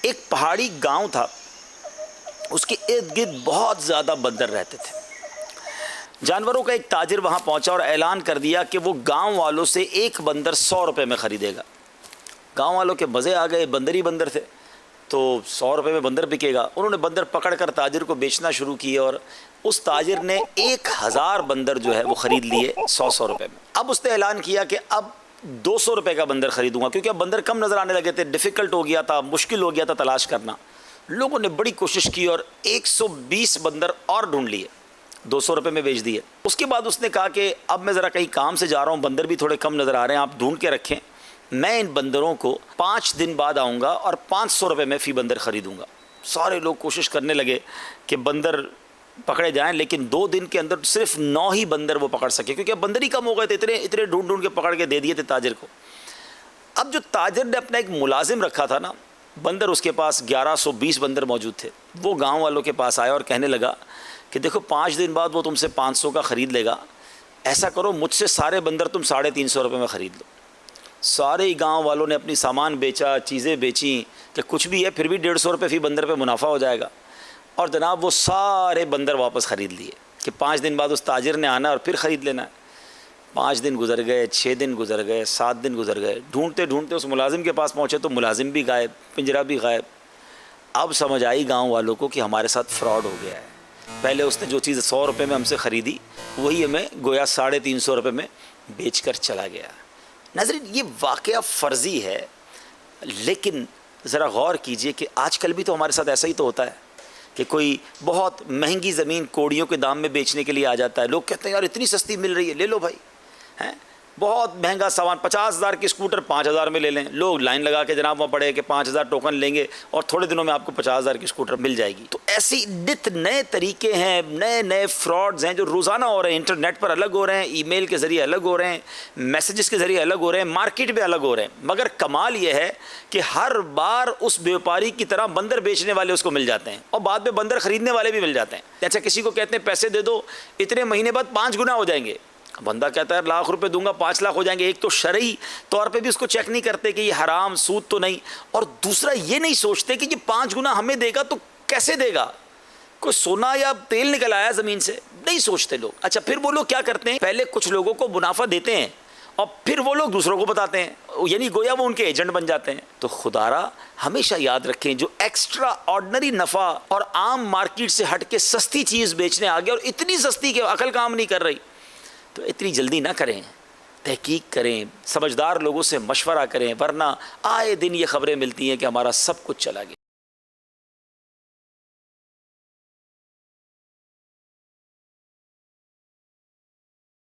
एक पहाड़ी गांव था, उसके इर्द गिर्द बहुत ज़्यादा बंदर रहते थे। जानवरों का एक ताजिर वहाँ पहुँचा और ऐलान कर दिया कि वो गांव वालों से एक बंदर 100 रुपये में ख़रीदेगा। गांव वालों के मज़े आ गए, बंदर ही बंदर थे, तो 100 रुपये में बंदर बिकेगा। उन्होंने बंदर पकड़ कर ताजिर को बेचना शुरू किया और उस ताजिर ने 1000 बंदर जो है वो ख़रीद लिए 100 रुपये में। अब उसने ऐलान किया कि अब 200 रुपये का बंदर ख़रीदूँगा, क्योंकि अब बंदर कम नज़र आने लगे थे, डिफ़िकल्ट हो गया था, मुश्किल हो गया था तलाश करना। लोगों ने बड़ी कोशिश की और 120 बंदर और ढूंढ लिए, 200 रुपये में बेच दिए। उसके बाद उसने कहा कि अब मैं ज़रा कहीं काम से जा रहा हूँ, बंदर भी थोड़े कम नज़र आ रहे हैं, आप ढूंढ के रखें, मैं इन बंदरों को 5 दिन बाद आऊँगा और 500 रुपये में फ़ी बंदर ख़रीदूँगा। सारे लोग कोशिश करने लगे कि बंदर पकड़े जाएं, लेकिन 2 दिन के अंदर सिर्फ 9 ही बंदर वो पकड़ सके, क्योंकि अब बंदर ही कम हो गए थे, इतने इतने ढूंढ ढूंढ के पकड़ के दे दिए थे ताजिर को। अब जो ताजिर ने अपना एक मुलाजिम रखा था ना, बंदर उसके पास 1120 बंदर मौजूद थे, वो गांव वालों के पास आया और कहने लगा कि देखो 5 दिन बाद वो तुमसे 500 का ख़रीद लेगा, ऐसा करो मुझसे सारे बंदर तुम 350 रुपये में ख़रीद लो। सारे ही गांव वालों ने अपनी सामान बेचा, चीज़ें बेची कि कुछ भी है फिर भी 150 रुपये फ़ी बंदर पे मुनाफा हो जाएगा। और जनाब वो सारे बंदर वापस ख़रीद लिए कि 5 दिन बाद उस ताजिर ने आना और फिर ख़रीद लेना है। 5 दिन गुजर गए, 6 दिन गुजर गए, 7 दिन गुजर गए, ढूंढते ढूंढते उस मुलाजिम के पास पहुँचे तो मुलाजिम भी गायब, पिंजरा भी गायब। अब समझ आई गाँव वालों को कि हमारे साथ फ्रॉड हो गया है। पहले उसने जो चीज़ 100 रुपये में हमसे ख़रीदी वही हमें गोया 350 रुपये में बेच कर चला गया। नाज़रीन, ये वाक़या फ़र्ज़ी है, लेकिन ज़रा गौर कीजिए कि आजकल भी तो हमारे साथ ऐसा ही तो होता है कि कोई बहुत महंगी ज़मीन कोड़ियों के दाम में बेचने के लिए आ जाता है। लोग कहते हैं यार इतनी सस्ती मिल रही है, ले लो भाई, हैं। बहुत महंगा सामान 50,000 की स्कूटर 5,000 में ले लें। लोग लाइन लगा के जनाब वहाँ पड़े कि 5,000 टोकन लेंगे और थोड़े दिनों में आपको 50,000 की स्कूटर मिल जाएगी। तो ऐसी नित नए तरीके हैं, नए नए फ्रॉड्स हैं जो रोज़ाना हो रहे हैं। इंटरनेट पर अलग हो रहे हैं, ईमेल के ज़रिए अलग हो रहे हैं, मैसेजेस के ज़रिए अलग हो रहे हैं, मार्केट में अलग हो रहे हैं। मगर कमाल ये है कि हर बार उस व्यापारी की तरह बंदर बेचने वाले उसको मिल जाते हैं और बाद में बंदर ख़रीदने वाले भी मिल जाते हैं। अच्छा, किसी को कहते हैं पैसे दे दो, इतने महीने बाद 5 गुना हो जाएंगे। बंदा कहता है लाख रुपए दूंगा 5 लाख हो जाएंगे। एक तो शरई तौर पे भी उसको चेक नहीं करते कि ये हराम सूद तो नहीं, और दूसरा ये नहीं सोचते कि ये 5 गुना हमें देगा तो कैसे देगा, कोई सोना या तेल निकल आया ज़मीन से, नहीं सोचते लोग। अच्छा, फिर वो लोग क्या करते हैं, पहले कुछ लोगों को मुनाफा देते हैं और फिर वो लोग दूसरों को बताते हैं, यानी गोया वो उनके एजेंट बन जाते हैं। तो खुदारा हमेशा याद रखें, जो एक्स्ट्रा ऑर्डनरी नफ़ा और आम मार्केट से हट के सस्ती चीज़ बेचने आ गया और इतनी सस्ती कि अकल काम नहीं कर रही, तो इतनी जल्दी ना करें, तहकीक करें, समझदार लोगों से मशवरा करें, वरना आए दिन ये ख़बरें मिलती हैं कि हमारा सब कुछ चला गया।